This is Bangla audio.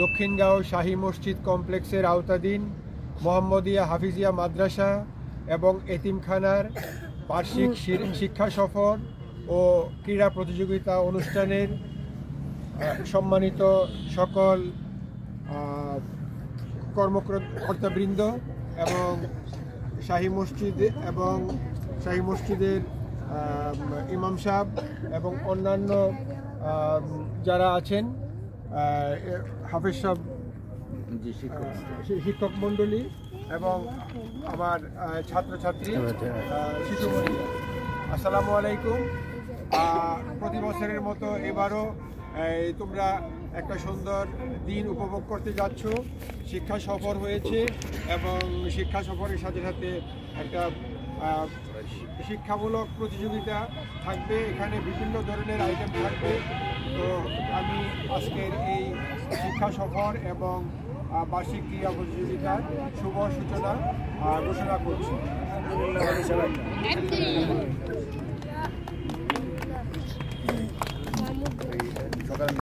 দক্ষিণগাঁও শাহী মসজিদ কমপ্লেক্সের আওতাধীন মোহাম্মদিয়া হাফিজিয়া মাদ্রাসা এবং এতিমখানার বার্ষিক শিক্ষা সফর ও ক্রীড়া প্রতিযোগিতা অনুষ্ঠানের সম্মানিত সকল কর্মকর্তাবৃন্দ এবং শাহী মসজিদের ইমাম সাহেব এবং অন্যান্য যারা আছেন, হাফেজ সাহেব, শিক্ষক মণ্ডলী এবং আমার ছাত্রছাত্রী, শিশুমণি, আসসালামু আলাইকুম। প্রতি বছরের মতো এবারও তোমরা একটা সুন্দর দিন উপভোগ করতে যাচ্ছ। শিক্ষা সফর হয়েছে এবং শিক্ষা সফরের সাথে সাথে একটা শিক্ষামূলক প্রতিযোগিতা থাকবে। এখানে বিভিন্ন ধরনের আইটেম থাকবে। তো আমি আজকের এই শিক্ষা সফর এবং বার্ষিক ক্রীড়া প্রতিযোগিতার শুভ সূচনা ঘোষণা করছি।